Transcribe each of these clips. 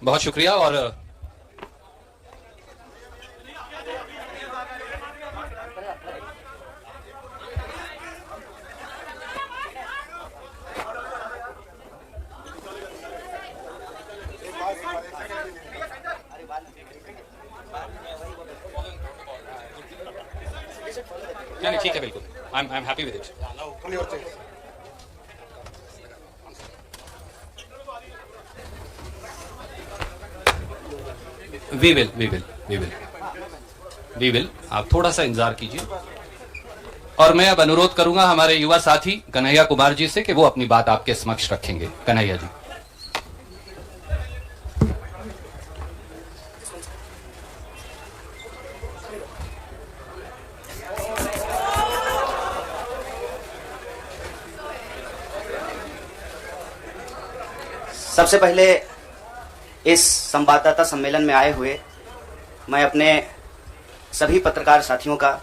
बहुत शुक्रिया। और नहीं ठीक है, बिल्कुल, I am happy with it. We will आप थोड़ा सा इंतजार कीजिए। और मैं अब अनुरोध करूंगा हमारे युवा साथी कन्हैया कुमार जी से कि वो अपनी बात आपके समक्ष रखेंगे। कन्हैया जी। सबसे पहले इस संवाददाता सम्मेलन में आए हुए मैं अपने सभी पत्रकार साथियों का,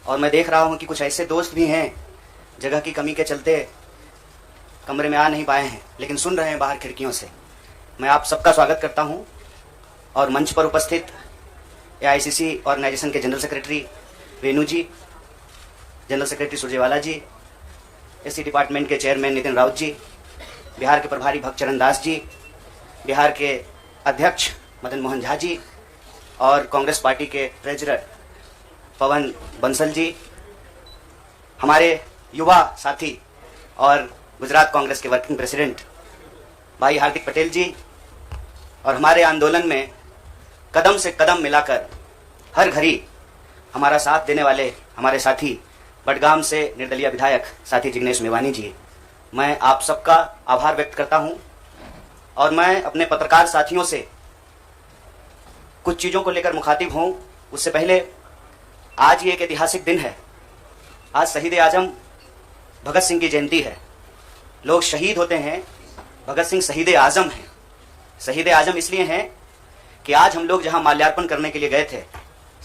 और मैं देख रहा हूं कि कुछ ऐसे दोस्त भी हैं जगह की कमी के चलते कमरे में आ नहीं पाए हैं लेकिन सुन रहे हैं बाहर खिड़कियों से, मैं आप सबका स्वागत करता हूं। और मंच पर उपस्थित एआईसीसी ऑर्गेनाइजेशन के जनरल सेक्रेटरी वेणु जी, जनरल सेक्रेटरी सुरजेवाला जी, एससी डिपार्टमेंट के चेयरमैन नितिन राउत जी, बिहार के प्रभारी भक्तचरण दास जी, बिहार के अध्यक्ष मदन मोहन झा जी, और कांग्रेस पार्टी के ट्रेजरर पवन बंसल जी, हमारे युवा साथी और गुजरात कांग्रेस के वर्किंग प्रेसिडेंट भाई हार्दिक पटेल जी, और हमारे आंदोलन में कदम से कदम मिलाकर हर घड़ी हमारा साथ देने वाले हमारे साथी बडगाम से निर्दलीय विधायक साथी जिग्नेश मेवानी जी, मैं आप सबका आभार व्यक्त करता हूं। और मैं अपने पत्रकार साथियों से कुछ चीज़ों को लेकर मुखातिब हूं। उससे पहले आज ये एक ऐतिहासिक दिन है। आज शहीद आजम भगत सिंह की जयंती है। लोग शहीद होते हैं, भगत सिंह शहीद आजम हैं। शहीद आजम इसलिए हैं कि आज हम लोग जहां माल्यार्पण करने के लिए गए थे,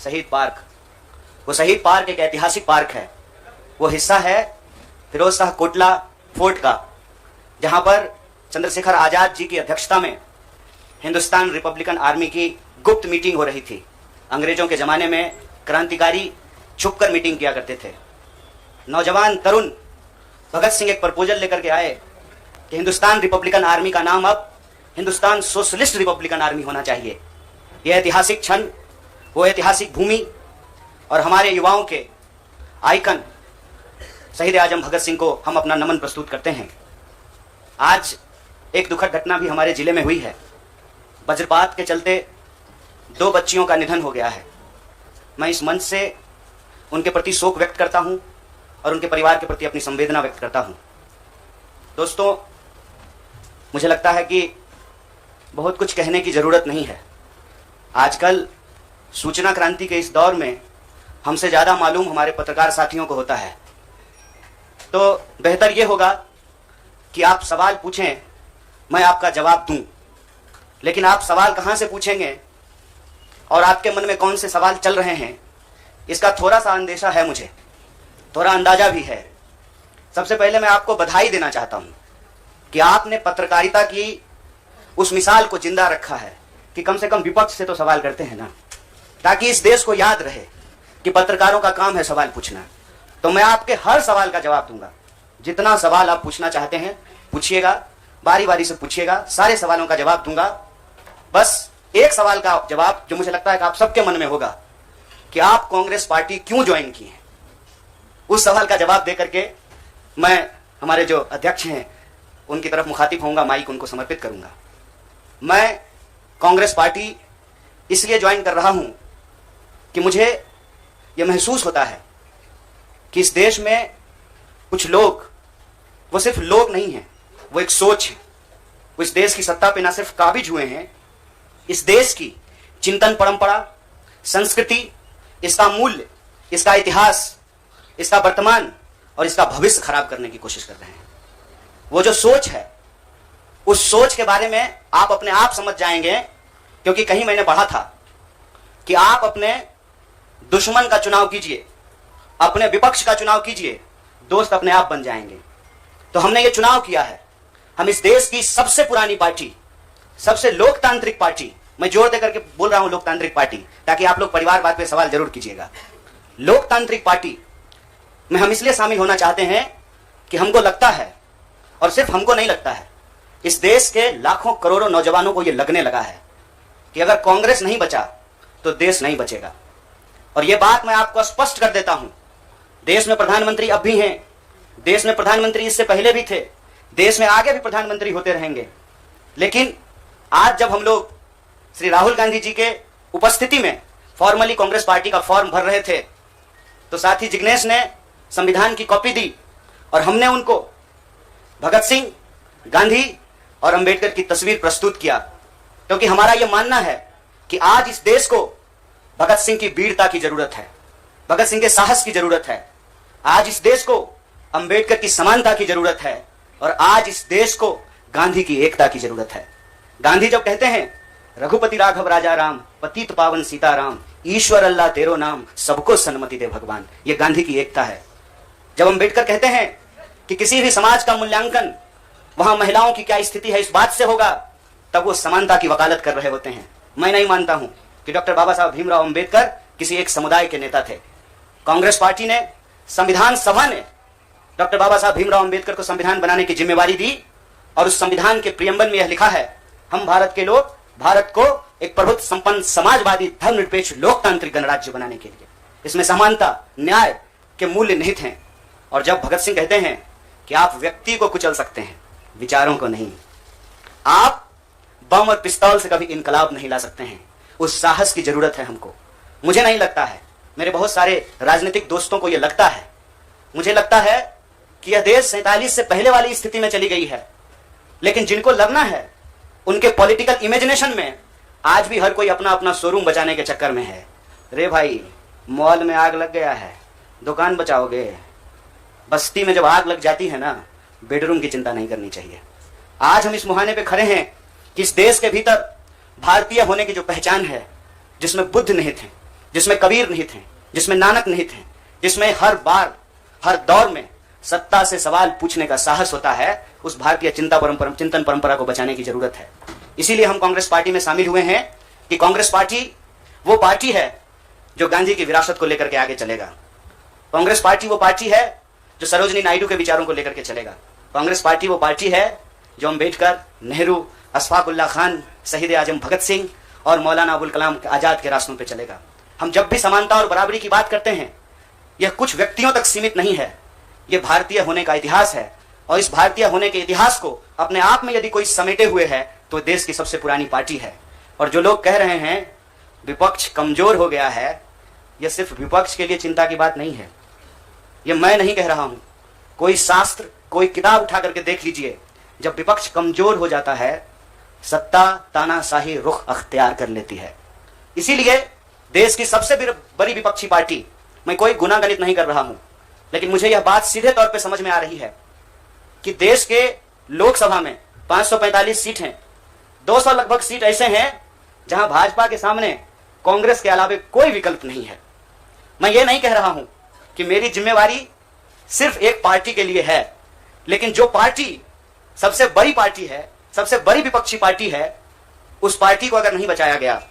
शहीद पार्क, वो शहीद पार्क एक ऐतिहासिक पार्क है। वो हिस्सा है फिरोज शाह कोटला फोर्ट का, जहां पर चंद्रशेखर आजाद जी की अध्यक्षता में हिंदुस्तान रिपब्लिकन आर्मी की गुप्त मीटिंग हो रही थी। अंग्रेजों के जमाने में क्रांतिकारी छुपकर मीटिंग किया करते थे। नौजवान तरुण भगत सिंह एक प्रपोजल लेकर के आए कि हिंदुस्तान रिपब्लिकन आर्मी का नाम अब हिंदुस्तान सोशलिस्ट रिपब्लिकन आर्मी होना चाहिए। यह ऐतिहासिक क्षण, वो ऐतिहासिक भूमि और हमारे युवाओं के आइकन शहीद आजम भगत सिंह को हम अपना नमन प्रस्तुत करते हैं। आज एक दुखद घटना भी हमारे जिले में हुई है। वज्रपात के चलते 2 बच्चियों का निधन हो गया है। मैं इस मंच से उनके प्रति शोक व्यक्त करता हूं और उनके परिवार के प्रति अपनी संवेदना व्यक्त करता हूं। दोस्तों, मुझे लगता है कि बहुत कुछ कहने की जरूरत नहीं है। आजकल सूचना क्रांति के इस दौर में हमसे ज्यादा मालूम हमारे पत्रकार साथियों को होता है। तो बेहतर यह होगा कि आप सवाल पूछें, मैं आपका जवाब दूं। लेकिन आप सवाल कहां से पूछेंगे और आपके मन में कौन से सवाल चल रहे हैं, इसका थोड़ा सा अंदेशा है, मुझे थोड़ा अंदाजा भी है। सबसे पहले मैं आपको बधाई देना चाहता हूं कि आपने पत्रकारिता की उस मिसाल को जिंदा रखा है कि कम से कम विपक्ष से तो सवाल करते हैं ना, ताकि इस देश को याद रहे कि पत्रकारों का काम है सवाल पूछना। तो मैं आपके हर सवाल का जवाब दूंगा। जितना सवाल आप पूछना चाहते हैं पूछिएगा, बारी बारी से पूछिएगा, सारे सवालों का जवाब दूंगा। बस एक सवाल का जवाब जो मुझे लगता है कि आप सबके मन में होगा कि आप कांग्रेस पार्टी क्यों ज्वाइन की है, उस सवाल का जवाब देकर के मैं हमारे जो अध्यक्ष हैं उनकी तरफ मुखातिब होऊंगा, माइक उनको समर्पित करूंगा। मैं कांग्रेस पार्टी इसलिए ज्वाइन कर रहा हूं कि मुझे यह महसूस होता है कि इस देश में कुछ लोग, वो सिर्फ लोग नहीं हैं, वो एक सोच है। वो इस देश की सत्ता पे ना सिर्फ काबिज हुए हैं, इस देश की चिंतन परंपरा, संस्कृति, इसका मूल्य, इसका इतिहास, इसका वर्तमान और इसका भविष्य खराब करने की कोशिश कर रहे हैं। वो जो सोच है, उस सोच के बारे में आप अपने आप समझ जाएंगे, क्योंकि कहीं मैंने पढ़ा था कि आप अपने दुश्मन का चुनाव कीजिए, अपने विपक्ष का चुनाव कीजिए, दोस्त अपने आप बन जाएंगे। तो हमने ये चुनाव किया है। हम इस देश की सबसे पुरानी पार्टी, सबसे लोकतांत्रिक पार्टी, मैं जोर देकर के बोल रहा हूं लोकतांत्रिक पार्टी, ताकि आप लोग परिवारवाद पे सवाल जरूर कीजिएगा। लोकतांत्रिक पार्टी में हम इसलिए शामिल होना चाहते हैं कि हमको लगता है, और सिर्फ हमको नहीं लगता है, इस देश के लाखों करोड़ों नौजवानों को यह लगने लगा है कि अगर कांग्रेस नहीं बचा तो देश नहीं बचेगा। और यह बात मैं आपको स्पष्ट कर देता हूं, देश में प्रधानमंत्री अब भी हैं, देश में प्रधानमंत्री इससे पहले भी थे, देश में आगे भी प्रधानमंत्री होते रहेंगे। लेकिन आज जब हम लोग श्री राहुल गांधी जी के उपस्थिति में फॉर्मली कांग्रेस पार्टी का फॉर्म भर रहे थे, तो साथी जिग्नेश ने संविधान की कॉपी दी और हमने उनको भगत सिंह, गांधी और अंबेडकर की तस्वीर प्रस्तुत किया, क्योंकि हमारा यह मानना है कि आज इस देश को भगत सिंह की वीरता की जरूरत है, भगत सिंह के साहस की जरूरत है। आज इस देश को अंबेडकर की समानता की जरूरत है, और आज इस देश को गांधी की एकता की जरूरत है। गांधी जब कहते हैं रघुपति राघव राजा राम, पतित पावन सीताराम, ईश्वर अल्लाह तेरो नाम, सबको सन्मति दे भगवान, ये गांधी की एकता है। जब अंबेडकर कहते हैं कि किसी भी समाज का मूल्यांकन वहां महिलाओं की क्या स्थिति है इस बात से होगा, तब वो समानता की वकालत कर रहे होते हैं। मैं नहीं मानता हूं कि डॉक्टर बाबा साहब भीमराव अंबेडकर किसी एक समुदाय के नेता थे। कांग्रेस पार्टी ने, संविधान सभा ने डॉक्टर बाबा साहब भीमराव अंबेडकर को संविधान बनाने की जिम्मेवारी दी, और उस संविधान के प्रियम्बल में यह लिखा है, हम भारत के लोग भारत को एक प्रभुत्व संपन्न समाजवादी धर्मनिरपेक्ष लोकतांत्रिक गणराज्य बनाने के लिए, इसमें समानता, न्याय के मूल्य निहित हैं। और जब भगत सिंह कहते हैं कि आप व्यक्ति को कुचल सकते हैं, विचारों को नहीं, आप बम और पिस्तौल से कभी इनकलाब नहीं ला सकते हैं, उस साहस की जरूरत है हमको। मुझे नहीं लगता है, मेरे बहुत सारे राजनीतिक दोस्तों को यह लगता है, मुझे लगता है कि यह देश 47 से पहले वाली स्थिति में चली गई है। लेकिन जिनको लगना है, उनके पॉलिटिकल इमेजिनेशन में आज भी हर कोई अपना अपना शोरूम बचाने के चक्कर में है। रे भाई, मॉल में आग लग गया है, दुकान बचाओगे, बस्ती में जब आग लग जाती है ना, बेडरूम की चिंता नहीं करनी चाहिए। आज हम इस मुहाने पे खड़े हैं कि इस देश के भीतर भारतीय होने की जो पहचान है, जिसमें बुद्ध निहित हैं, जिसमें कबीर निहित हैं, जिसमें नानक निहित हैं, जिसमें हर बार हर दौर में सत्ता से सवाल पूछने का साहस होता है, उस भारतीय चिंतन परंपरा को बचाने की जरूरत है। इसीलिए हम कांग्रेस पार्टी में शामिल हुए हैं कि कांग्रेस पार्टी वो पार्टी है जो गांधी की विरासत को लेकर के आगे चलेगा। कांग्रेस पार्टी वो पार्टी है जो सरोजिनी नायडू के विचारों को लेकर के चलेगा। कांग्रेस पार्टी वो पार्टी है जो अंबेडकर, नेहरू, अशफाक उल्लाह खान, शहीद आजम भगत सिंह और मौलाना अबुल कलाम आजाद के रास्तों पर चलेगा। हम जब भी समानता और बराबरी की बात करते हैं, यह कुछ व्यक्तियों तक सीमित नहीं है, यह भारतीय होने का इतिहास है। और इस भारतीय होने के इतिहास को अपने आप में यदि कोई समेटे हुए है तो देश की सबसे पुरानी पार्टी है। और जो लोग कह रहे हैं विपक्ष कमजोर हो गया है, यह सिर्फ विपक्ष के लिए चिंता की बात नहीं है। यह मैं नहीं कह रहा हूं, कोई शास्त्र, कोई किताब उठा करके देख लीजिए। जब विपक्ष कमजोर हो जाता है, सत्ता तानाशाही रुख अख्तियार कर लेती है। इसीलिए देश की सबसे बड़ी विपक्षी पार्टी, मैं कोई गुनागणित नहीं कर रहा हूं, लेकिन मुझे यह बात सीधे तौर पे समझ में आ रही है कि देश के लोकसभा में 545 सीट हैं, 200 लगभग सीट ऐसे हैं जहां भाजपा के सामने कांग्रेस के अलावे कोई विकल्प नहीं है। मैं ये नहीं कह रहा हूं कि मेरी जिम्मेवारी सिर्फ एक पार्टी के लिए है, लेकिन जो पार्टी सबसे बड़ी पार्टी है, सबसे बड़ी विपक्षी पार्टी है, उस पार्टी को अगर नहीं बचाया गया,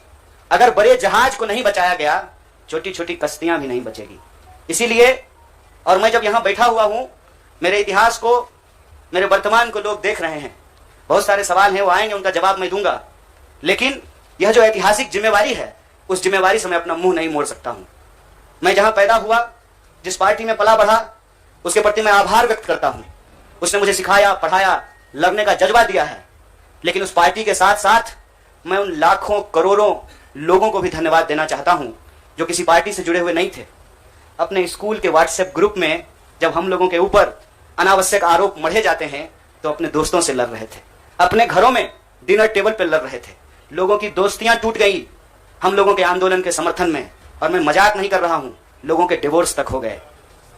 अगर बड़े जहाज को नहीं बचाया गया, छोटी छोटी कश्तियां भी नहीं बचेगी। इसीलिए, और मैं जब यहां बैठा हुआ हूं, मेरे इतिहास को, मेरे वर्तमान को लोग देख रहे हैं, बहुत सारे सवाल हैं, वो आएंगे, उनका जवाब मैं दूंगा। लेकिन यह जो ऐतिहासिक जिम्मेवारी है, उस जिम्मेवारी से मैं अपना मुंह नहीं मोड़ सकता हूं। मैं जहां पैदा हुआ, जिस पार्टी में पला बढ़ा, उसके प्रति मैं आभार व्यक्त करता हूं। उसने मुझे सिखाया, पढ़ाया, लड़ने का जज्बा दिया है। लेकिन उस पार्टी के साथ साथ मैं उन लाखों करोड़ों लोगों को भी धन्यवाद देना चाहता हूं जो किसी पार्टी से जुड़े हुए नहीं थे। अपने स्कूल के व्हाट्सएप ग्रुप में जब हम लोगों के ऊपर अनावश्यक आरोप मढ़े जाते हैं, तो अपने दोस्तों से लड़ रहे थे, अपने घरों में डिनर टेबल पर लड़ रहे थे। लोगों की दोस्तियां टूट गई हम लोगों के आंदोलन के समर्थन में, और मैं मजाक नहीं कर रहा हूं, लोगों के डिवोर्स तक हो गए।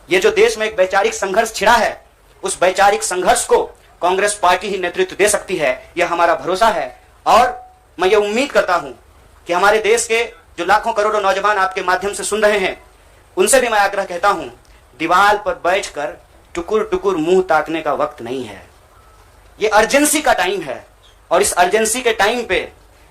ये जो देश में एक वैचारिक संघर्ष छिड़ा है, उस वैचारिक संघर्ष को कांग्रेस पार्टी ही नेतृत्व दे सकती है, यह हमारा भरोसा है। और मैं ये उम्मीद करता हूं कि हमारे देश के जो लाखों करोड़ों नौजवान आपके माध्यम से सुन रहे हैं, उनसे भी मैं आग्रह कहता हूं, दीवार पर बैठकर टुकुर टुकुर मुंह ताकने का वक्त नहीं है। ये अर्जेंसी का टाइम है। और इस अर्जेंसी के टाइम पे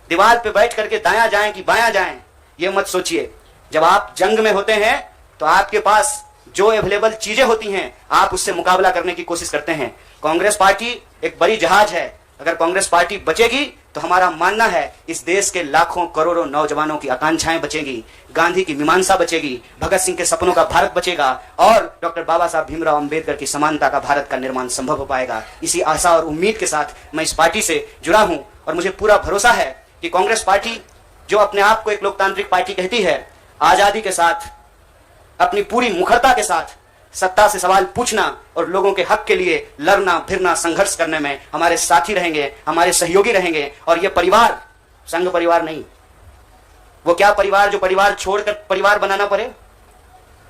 दीवार पे बैठ करके दायां जाएं कि बायां जाएं, ये मत सोचिए। जब आप जंग में होते हैं तो आपके पास जो अवेलेबल चीजें होती हैं आप उससे मुकाबला करने की कोशिश करते हैं। कांग्रेस पार्टी एक बड़ी जहाज है, अगर कांग्रेस पार्टी बचेगी तो हमारा मानना है इस देश के लाखों करोड़ों नौजवानों की आकांक्षाएं बचेंगी, गांधी की मीमांसा बचेगी, भगत सिंह के सपनों का भारत बचेगा और डॉक्टर बाबा साहब भीमराव अंबेडकर की समानता का भारत का निर्माण संभव हो पाएगा। इसी आशा और उम्मीद के साथ मैं इस पार्टी से जुड़ा हूं और मुझे पूरा भरोसा है कि कांग्रेस पार्टी जो अपने आप को एक लोकतांत्रिक पार्टी कहती है, आजादी के साथ अपनी पूरी मुखरता के साथ सत्ता से सवाल पूछना और लोगों के हक के लिए लड़ना भिड़ना संघर्ष करने में हमारे साथी रहेंगे, हमारे सहयोगी रहेंगे। और ये परिवार संघ परिवार नहीं, वो क्या परिवार जो परिवार छोड़कर परिवार बनाना पड़े,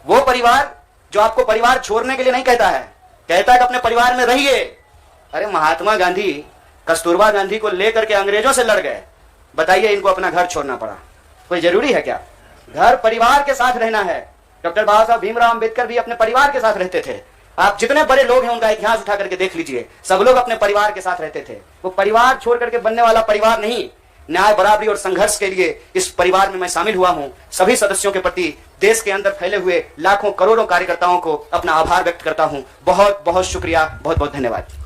वो परिवार जो आपको परिवार छोड़ने के लिए नहीं कहता है, कहता है कि अपने परिवार में रहिए। अरे महात्मा गांधी कस्तूरबा गांधी को लेकर के अंग्रेजों से लड़ गए, बताइए इनको अपना घर छोड़ना पड़ा, कोई जरूरी है क्या? घर परिवार के साथ रहना है। डॉक्टर बाबा साहब भीमराव अंबेडकर भी अपने परिवार के साथ रहते थे। आप जितने बड़े लोग हैं उनका इतिहास उठा करके देख लीजिए, सब लोग अपने परिवार के साथ रहते थे। वो परिवार छोड़ करके बनने वाला परिवार नहीं। न्याय बराबरी और संघर्ष के लिए इस परिवार में मैं शामिल हुआ हूं। सभी सदस्यों के प्रति देश के अंदर फैले हुए लाखों करोड़ों कार्यकर्ताओं को अपना आभार व्यक्त करता हूं। बहुत बहुत शुक्रिया, बहुत बहुत धन्यवाद।